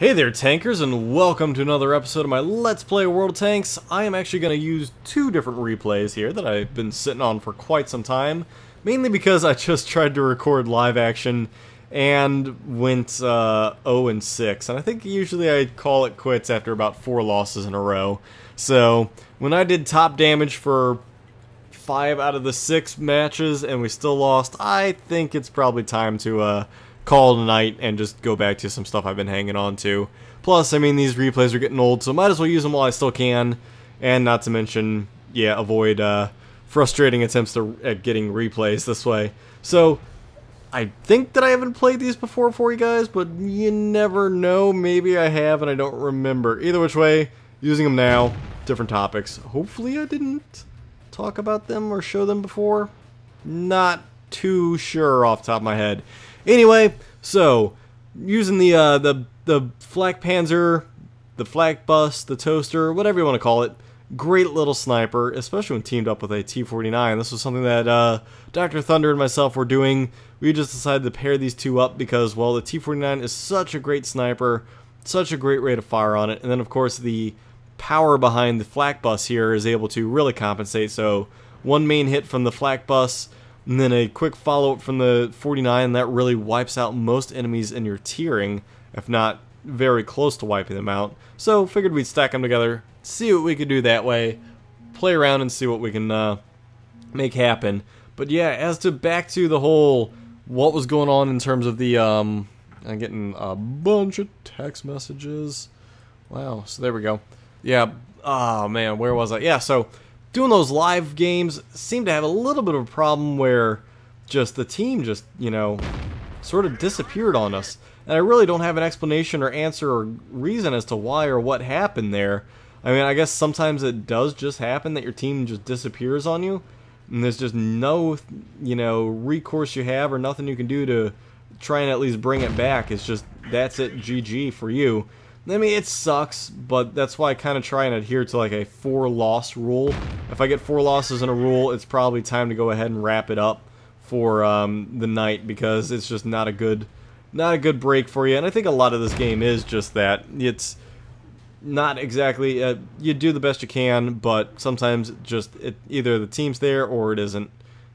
Hey there, tankers, and welcome to another episode of my Let's Play World of Tanks. I am actually going to use two different replays here that I've been sitting on for quite some time, mainly because I just tried to record live action and went 0-6, and I think usually I call it quits after about 4 losses in a row. So, when I did top damage for 5 out of the 6 matches and we still lost, I think it's probably time to call it a night and just go back to some stuff I've been hanging on to. Plus, I mean, these replays are getting old, so might as well use them while I still can. And not to mention, yeah, avoid frustrating attempts at getting replays this way. So, I think that I haven't played these before for you guys, but you never know. Maybe I have and I don't remember. Either which way, using them now, different topics. Hopefully I didn't talk about them or show them before. Not too sure off the top of my head. Anyway, so using the Flak Panzer, the Flak Bus, the Toaster, whatever you want to call it, great little sniper, especially when teamed up with a T-49. This was something that Dr. Thunder and myself were doing. We just decided to pair these two up because, well, the T-49 is such a great sniper, such a great rate of fire on it, and then of course the power behind the Flak Bus here is able to really compensate. So one main hit from the Flak Bus, and then a quick follow-up from the 49, that really wipes out most enemies in your tiering, if not very close to wiping them out. So figured we'd stack them together, see what we could do that way, play around and see what we can make happen. But yeah, as to back to the whole what was going on in terms of the I'm getting a bunch of text messages. Wow, so there we go. Yeah, oh man, where was I? Yeah, so doing those live games seemed to have a little bit of a problem where just the team just, you know, sort of disappeared on us. And I really don't have an explanation or answer or reason as to why or what happened there. I mean, I guess sometimes it does just happen that your team just disappears on you, and there's just no, you know, recourse you have or nothing you can do to try and at least bring it back. It's just, that's it, GG for you. I mean, it sucks, but that's why I kind of try and adhere to like a 4-loss rule. If I get 4 losses in a rule, it's probably time to go ahead and wrap it up for the night, because it's just not a good break for you. And I think a lot of this game is just that. It's not exactly you do the best you can, but sometimes just either the team's there or it isn't,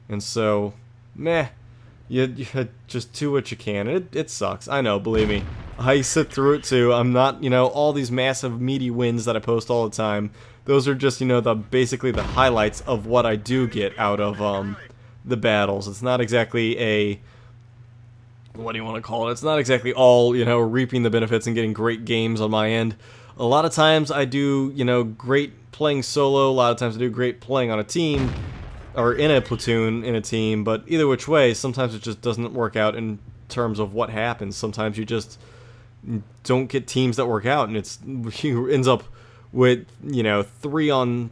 and so meh. You just do what you can. It sucks. I know, believe me. I sit through it too. I'm not, you know, all these massive meaty wins that I post all the time. Those are just, you know, basically the highlights of what I do get out of the battles. It's not exactly a, what do you want to call it? It's not exactly all, you know, reaping the benefits and getting great games on my end. A lot of times I do, you know, great playing solo. A lot of times I do great playing on a team, or in a platoon, in a team, but either which way, sometimes it just doesn't work out in terms of what happens. Sometimes you just don't get teams that work out, and you ends up with, you know, 3 on,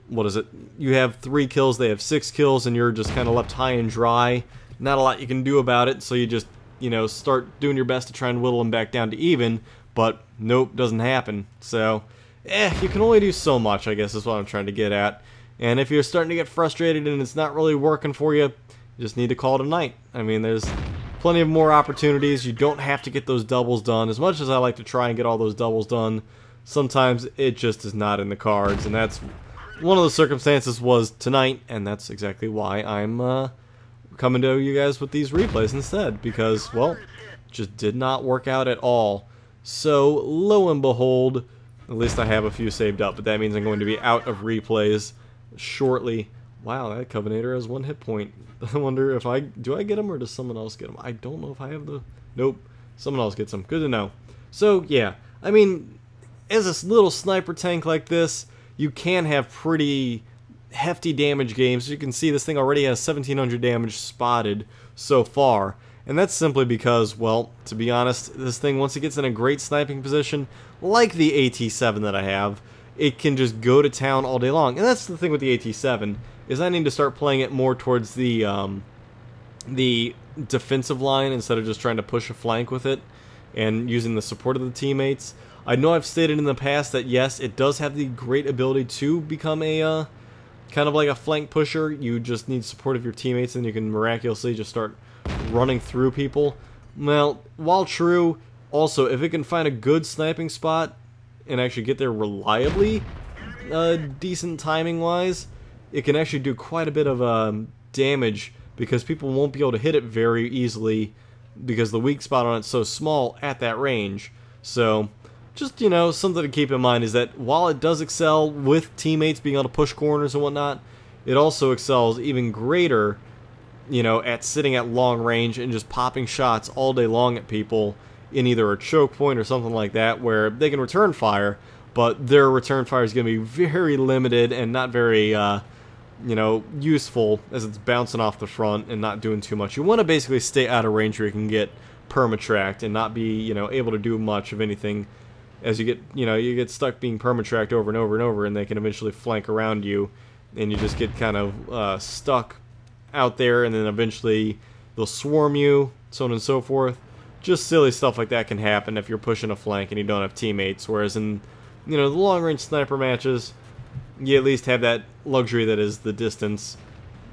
what is it? You have 3 kills, they have 6 kills, and you're just kind of left high and dry. Not a lot you can do about it, so you just, you know, start doing your best to try and whittle them back down to even, but nope, doesn't happen. So, you can only do so much, I guess is what I'm trying to get at. And if you're starting to get frustrated and it's not really working for you, you just need to call it a night. I mean, there's plenty of more opportunities. You don't have to get those doubles done. As much as I like to try and get all those doubles done, sometimes it just is not in the cards. And that's one of the circumstances was tonight, and that's exactly why I'm coming to you guys with these replays instead. Because, well, it just did not work out at all. So, lo and behold, at least I have a few saved up, but that means I'm going to be out of replays shortly. Wow, that Covenator has 1 hit point. I wonder if do I get him or does someone else get him? I don't know if I have the... Nope, someone else gets him. Good to know. So, yeah, I mean, as a little sniper tank like this, you can have pretty hefty damage games. As you can see, this thing already has 1700 damage spotted so far. And that's simply because, well, to be honest, this thing, once it gets in a great sniping position, like the AT-7 that I have, it can just go to town all day long. And that's the thing with the AT-7, is I need to start playing it more towards the defensive line instead of just trying to push a flank with it and using the support of the teammates. I know I've stated in the past that yes, it does have the great ability to become a kind of like a flank pusher. You just need support of your teammates and you can miraculously just start running through people. Well, while true, Also, if it can find a good sniping spot and actually get there reliably, decent timing-wise, it can actually do quite a bit of damage because people won't be able to hit it very easily because the weak spot on it's so small at that range. So, just, you know, something to keep in mind is that while it does excel with teammates being able to push corners and whatnot, it also excels even greater, you know, at sitting at long range and just popping shots all day long at people in either a choke point or something like that where they can return fire, but their return fire is going to be very limited and not very, you know, useful as it's bouncing off the front and not doing too much. You want to basically stay out of range where you can get permatracked and not be, you know, able to do much of anything as you get, you know, you get stuck being permatracked over and over and over, and they can eventually flank around you and you just get kind of stuck out there, and then eventually they'll swarm you, so on and so forth. Just silly stuff like that can happen if you're pushing a flank and you don't have teammates, whereas in, you know, the long-range sniper matches, you at least have that luxury that is the distance,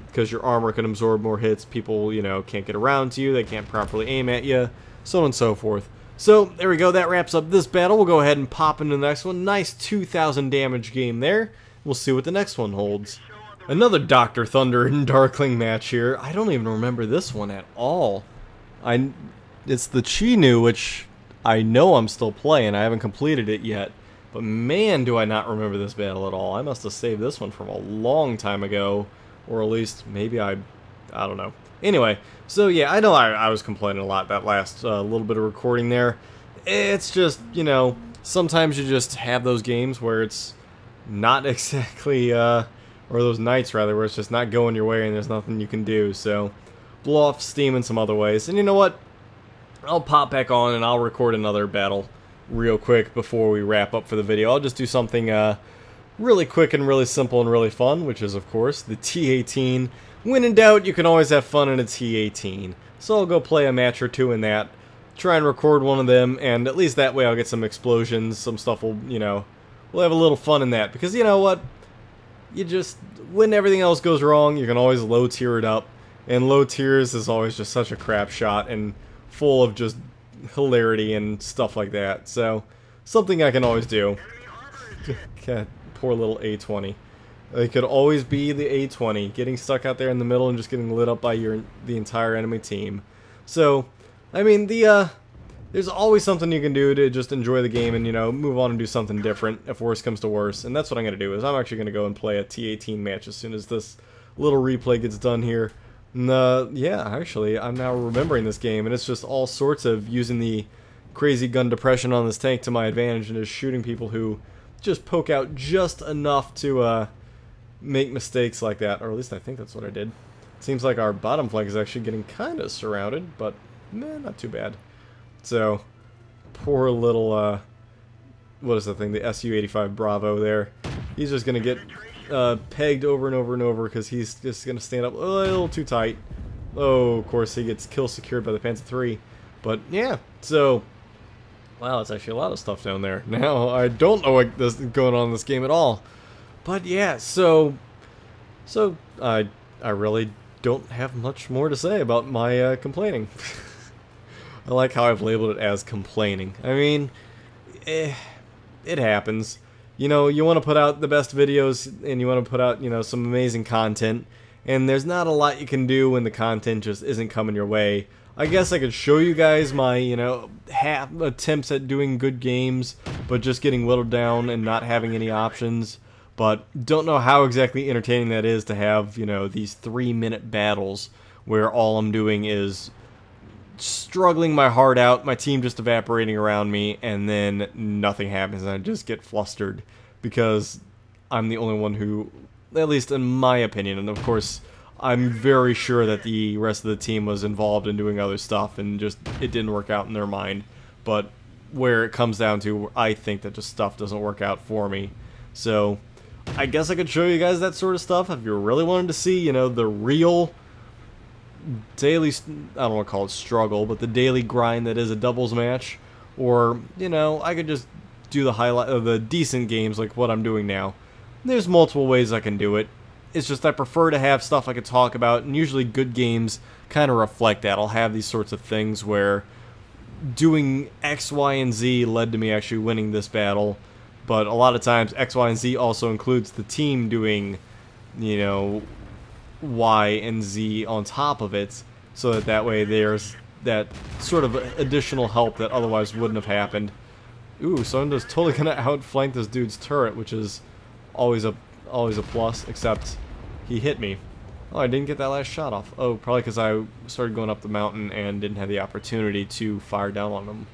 because your armor can absorb more hits, people, you know, can't get around to you, they can't properly aim at you, so on and so forth. So, there we go, that wraps up this battle. We'll go ahead and pop into the next one. Nice 2,000 damage game there. We'll see what the next one holds. Another Dr. Thunder and Darkling match here. I don't even remember this one at all. It's the Chinu, which I know I'm still playing. I haven't completed it yet. But man, do I not remember this battle at all. I must have saved this one from a long time ago. Or at least, maybe I don't know. Anyway, so yeah, I know I was complaining a lot that last little bit of recording there. It's just, you know, sometimes you just have those games where it's not exactly, or those nights rather, where it's just not going your way and there's nothing you can do. So, blow off steam in some other ways. And you know what? I'll pop back on and I'll record another battle real quick before we wrap up for the video. I'll just do something really quick and really simple and really fun, which is, of course, the T-18. When in doubt, you can always have fun in a T-18. So I'll go play a match or two in that, try and record one of them, and at least that way I'll get some explosions, some stuff will, you know, we'll have a little fun in that. Because you know what? You just, when everything else goes wrong, you can always low tier it up. And low tiers is always just such a crap shot and full of just hilarity and stuff like that. So, something I can always do. God, poor little A-20. It could always be the A-20, getting stuck out there in the middle and just getting lit up by the entire enemy team. So, I mean, there's always something you can do to just enjoy the game and, you know, move on and do something different if worse comes to worse. And that's what I'm going to do, is I'm actually going to go and play a T-18 match as soon as this little replay gets done here. And, yeah, actually, I'm now remembering this game, and it's just all sorts of using the crazy gun depression on this tank to my advantage and just shooting people who just poke out just enough to, make mistakes like that, or at least I think that's what I did. Seems like our bottom flank is actually getting kind of surrounded, but meh, not too bad. So, poor little, what is the thing, the Su-85 Bravo there. He's just going to get pegged over and over and over because he's just going to stand up a little too tight. Oh, of course, he gets kill secured by the Panzer Sfl. But, yeah, so, wow, it's actually a lot of stuff down there. Now, I don't know what's going on in this game at all. But yeah, so I really don't have much more to say about my complaining. I like how I've labeled it as complaining. I mean, it happens. You know, you want to put out the best videos and you want to put out, you know, some amazing content, and there's not a lot you can do when the content just isn't coming your way. I guess I could show you guys my, you know, half attempts at doing good games, but just getting whittled down and not having any options. But don't know how exactly entertaining that is to have, you know, these 3-minute battles where all I'm doing is struggling my heart out, my team just evaporating around me, and then nothing happens and I just get flustered because I'm the only one who, at least in my opinion, and of course I'm very sure that the rest of the team was involved in doing other stuff and just it didn't work out in their mind. But where it comes down to, I think that just stuff doesn't work out for me. So I guess I could show you guys that sort of stuff if you really wanted to see, you know, the real daily, I don't want to call it struggle, but the daily grind that is a doubles match. Or, you know, I could just do the highlight of the decent games like what I'm doing now. There's multiple ways I can do it. It's just I prefer to have stuff I could talk about, and usually good games kind of reflect that. I'll have these sorts of things where doing X, Y, and Z led to me actually winning this battle. But a lot of times X, Y, and Z also includes the team doing, you know, Y and Z on top of it, so that way there's that sort of additional help that otherwise wouldn't have happened. Ooh, so I'm just totally gonna outflank this dude's turret, which is always a plus, except he hit me. Oh, I didn't get that last shot off. Oh, probably because I started going up the mountain and didn't have the opportunity to fire down on him.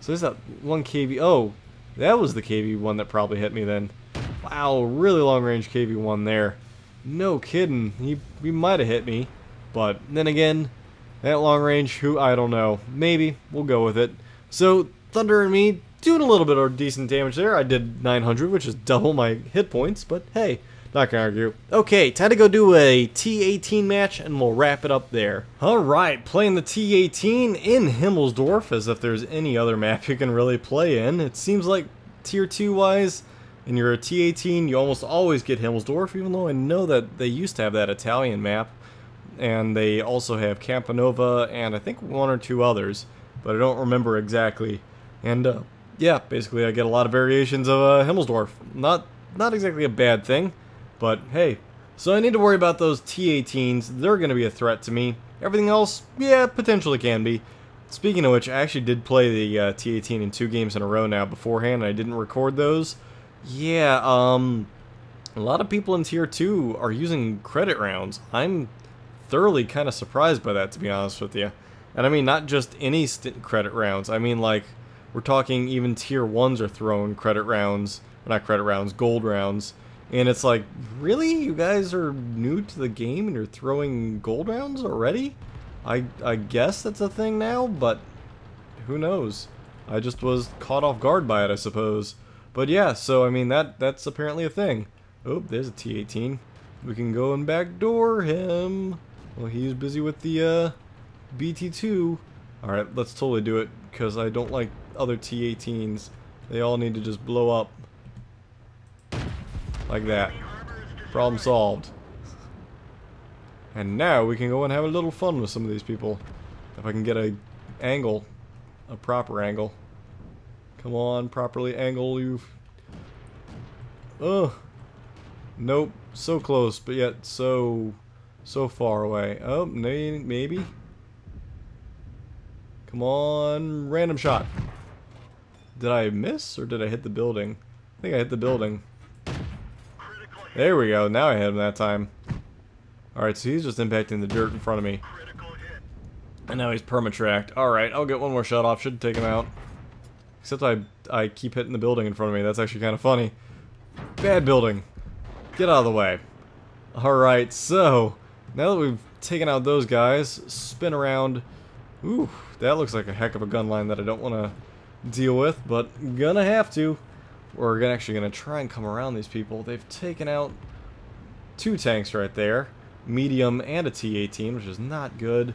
So there's that one KV. Oh, that was the KV-1 that probably hit me then. Wow, really long-range KV-1 there. No kidding. He might have hit me, but then again, that long-range, I don't know. Maybe. We'll go with it. So, Thunder and me doing a little bit of decent damage there. I did 900, which is double my hit points, but hey, not gonna argue. Okay, time to go do a T-18 match, and we'll wrap it up there. Alright, playing the T-18 in Himmelsdorf, as if there's any other map you can really play in. It seems like Tier 2-wise, and you're a T-18, you almost always get Himmelsdorf, even though I know that they used to have that Italian map. And they also have Campanova, and I think one or two others, but I don't remember exactly. And, yeah, basically I get a lot of variations of Himmelsdorf. Not exactly a bad thing. But, hey, so I need to worry about those T-18s. They're going to be a threat to me. Everything else, yeah, potentially can be. Speaking of which, I actually did play the T-18 in 2 games in a row now beforehand, and I didn't record those. Yeah, a lot of people in Tier 2 are using credit rounds. I'm thoroughly kind of surprised by that, to be honest with you. And I mean, not just any credit rounds. I mean, like, we're talking even Tier 1s are throwing credit rounds. Not credit rounds, gold rounds. And it's like, really? You guys are new to the game and you're throwing gold rounds already? I guess that's a thing now, but who knows? I just was caught off guard by it, I suppose. But yeah, so I mean, that's apparently a thing. Oh, there's a T-18. We can go and backdoor him. Well, he's busy with the BT-2. Alright, let's totally do it, because I don't like other T-18s. They all need to just blow up. Like that. Problem solved. And now we can go and have a little fun with some of these people. If I can get a angle. A proper angle. Come on, properly angle you. Ugh. Nope. So close, but yet so far away. Oh, maybe. Come on. Random shot. Did I miss or did I hit the building? I think I hit the building. There we go. Now I hit him that time. Alright, so he's just impacting the dirt in front of me. And now he's perma-tracked. Alright, I'll get one more shot off. Should take him out. Except I keep hitting the building in front of me. That's actually kind of funny. Bad building. Get out of the way. Alright, so now that we've taken out those guys, spin around. Ooh, that looks like a heck of a gun line that I don't want to deal with, but gonna have to. We're actually going to try and come around these people. They've taken out 2 tanks right there. Medium and a T-18, which is not good.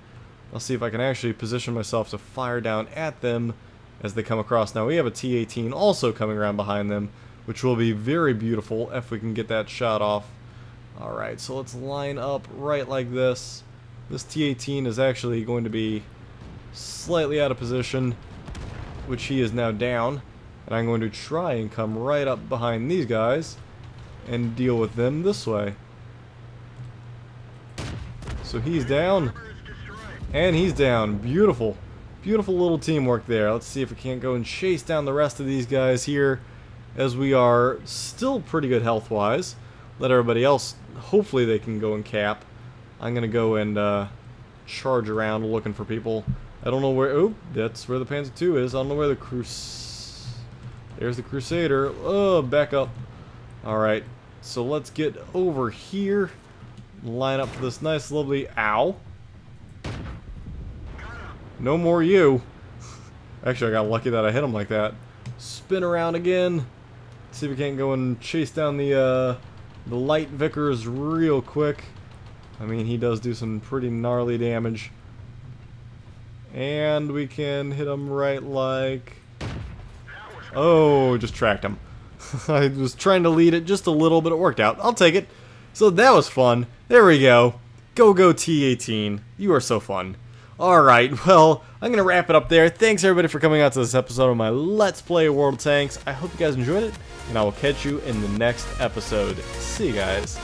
I'll see if I can actually position myself to fire down at them as they come across. Now we have a T-18 also coming around behind them, which will be very beautiful if we can get that shot off. Alright, so let's line up right like this. This T-18 is actually going to be slightly out of position, which he is now down. And I'm going to try and come right up behind these guys and deal with them this way. So he's down. And he's down. Beautiful. Beautiful little teamwork there. Let's see if we can't go and chase down the rest of these guys here, as we are still pretty good health-wise. Let everybody else, hopefully they can go and cap. I'm going to go and charge around looking for people. I don't know where... Oh, that's where the Panzer II is. I don't know where the There's the Crusader. Oh, back up. Alright, so let's get over here. Line up for this nice, lovely... Ow. No more you. Actually, I got lucky that I hit him like that. Spin around again. See if we can't go and chase down the light Vickers real quick. I mean, he does do some pretty gnarly damage. And we can hit him right like... Oh, just tracked him. I was trying to lead it just a little, but it worked out. I'll take it. So that was fun. There we go. Go T-18. You are so fun. Alright, well, I'm going to wrap it up there. Thanks everybody for coming out to this episode of my Let's Play World of Tanks. I hope you guys enjoyed it, and I will catch you in the next episode. See you guys.